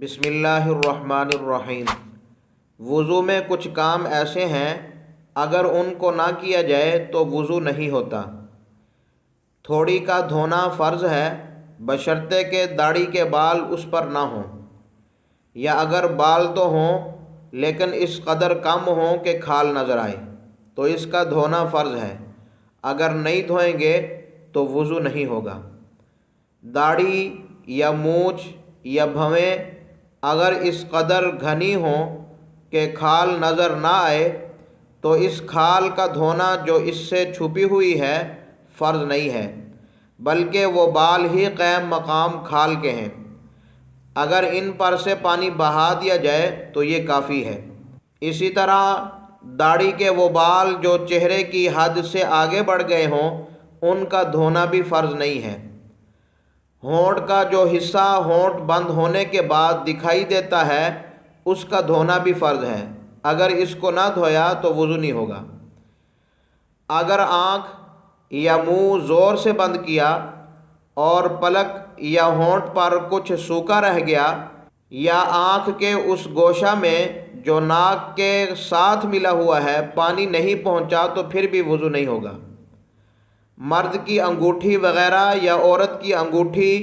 بسم اللہ الرحمن الرحیم۔ وضو میں کچھ کام ایسے ہیں اگر ان کو نہ کیا جائے تو وضو نہیں ہوتا۔ تھوڑی کا دھونا فرض ہے بشرطے کہ داڑھی کے بال اس پر نہ ہوں، یا اگر بال تو ہوں لیکن اس قدر کم ہوں کہ کھال نظر آئے تو اس کا دھونا فرض ہے۔ اگر نہیں دھوئیں گے تو وضو نہیں ہوگا۔ داڑھی یا مونچھ یا بھویں اگر اس قدر گھنی ہوں کہ کھال نظر نہ آئے تو اس کھال کا دھونا جو اس سے چھپی ہوئی ہے فرض نہیں ہے، بلکہ وہ بال ہی قائم مقام کھال کے ہیں۔ اگر ان پر سے پانی بہا دیا جائے تو یہ کافی ہے۔ اسی طرح داڑھی کے وہ بال جو چہرے کی حد سے آگے بڑھ گئے ہوں ان کا دھونا بھی فرض نہیں ہے۔ ہونٹ کا جو حصہ ہونٹ بند ہونے کے بعد دکھائی دیتا ہے اس کا دھونا بھی فرض ہے۔ اگر اس کو نہ دھویا تو وضو نہیں ہوگا۔ اگر آنکھ یا منہ زور سے بند کیا اور پلک یا ہونٹ پر کچھ سوکھا رہ گیا، یا آنکھ کے اس گوشہ میں جو ناک کے ساتھ ملا ہوا ہے پانی نہیں پہنچا تو پھر بھی وضو نہیں ہوگا۔ مرد کی انگوٹھی وغیرہ یا عورت کی انگوٹھی،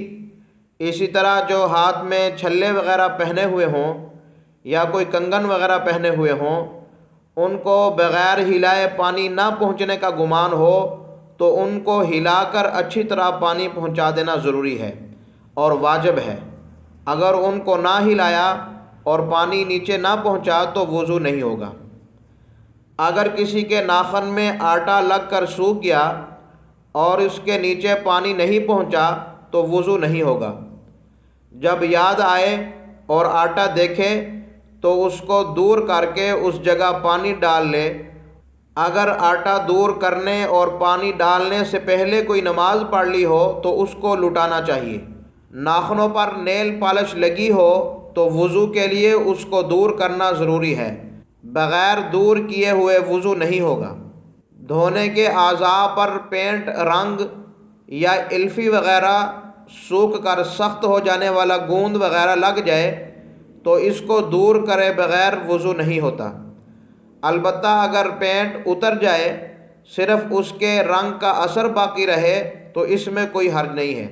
اسی طرح جو ہاتھ میں چھلے وغیرہ پہنے ہوئے ہوں یا کوئی کنگن وغیرہ پہنے ہوئے ہوں، ان کو بغیر ہلائے پانی نہ پہنچنے کا گمان ہو تو ان کو ہلا کر اچھی طرح پانی پہنچا دینا ضروری ہے اور واجب ہے۔ اگر ان کو نہ ہلایا اور پانی نیچے نہ پہنچا تو وضو نہیں ہوگا۔ اگر کسی کے ناخن میں آٹا لگ کر سوکھ گیا اور اس کے نیچے پانی نہیں پہنچا تو وضو نہیں ہوگا۔ جب یاد آئے اور آٹا دیکھے تو اس کو دور کر کے اس جگہ پانی ڈال لے۔ اگر آٹا دور کرنے اور پانی ڈالنے سے پہلے کوئی نماز پڑھ لی ہو تو اس کو لٹانا چاہیے۔ ناخنوں پر نیل پالش لگی ہو تو وضو کے لیے اس کو دور کرنا ضروری ہے، بغیر دور کیے ہوئے وضو نہیں ہوگا۔ دھونے کے اعضاء پر پینٹ، رنگ یا الفی وغیرہ سوکھ کر سخت ہو جانے والا گوند وغیرہ لگ جائے تو اس کو دور کرے بغیر وضو نہیں ہوتا۔ البتہ اگر پینٹ اتر جائے، صرف اس کے رنگ کا اثر باقی رہے تو اس میں کوئی حرج نہیں ہے۔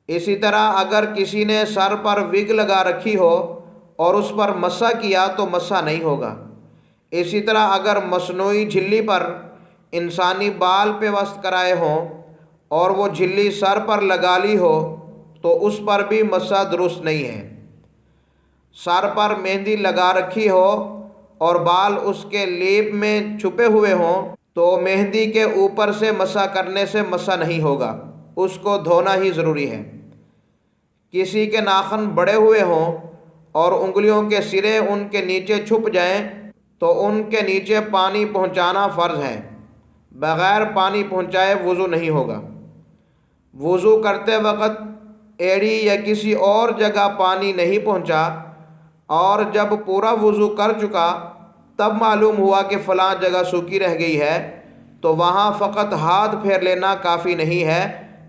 اسی طرح اگر کسی نے سر پر وگ لگا رکھی ہو اور اس پر مسح کیا تو مسح نہیں ہوگا۔ اسی طرح اگر مصنوعی جھلی پر انسانی بال پیوست کرائے ہوں اور وہ جھلی سر پر لگا لی ہو تو اس پر بھی مسح درست نہیں ہے۔ سر پر مہندی لگا رکھی ہو اور بال اس کے لیپ میں چھپے ہوئے ہوں تو مہندی کے اوپر سے مسح کرنے سے مسح نہیں ہوگا، اس کو دھونا ہی ضروری ہے۔ کسی کے ناخن بڑے ہوئے ہوں اور انگلیوں کے سرے ان کے نیچے چھپ جائیں تو ان کے نیچے پانی پہنچانا فرض ہے، بغیر پانی پہنچائے وضو نہیں ہوگا۔ وضو کرتے وقت ایڑی یا کسی اور جگہ پانی نہیں پہنچا اور جب پورا وضو کر چکا تب معلوم ہوا کہ فلاں جگہ سوکھی رہ گئی ہے تو وہاں فقط ہاتھ پھیر لینا کافی نہیں ہے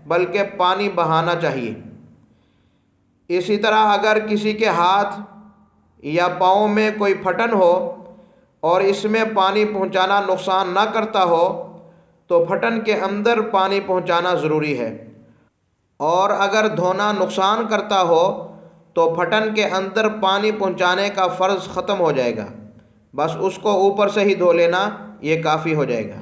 بلکہ پانی بہانا چاہیے۔ اسی طرح اگر کسی کے ہاتھ یا پاؤں میں کوئی پھٹن ہو اور اس میں پانی پہنچانا نقصان نہ کرتا ہو تو پھٹن کے اندر پانی پہنچانا ضروری ہے، اور اگر دھونا نقصان کرتا ہو تو پھٹن کے اندر پانی پہنچانے کا فرض ختم ہو جائے گا، بس اس کو اوپر سے ہی دھو لینا، یہ کافی ہو جائے گا۔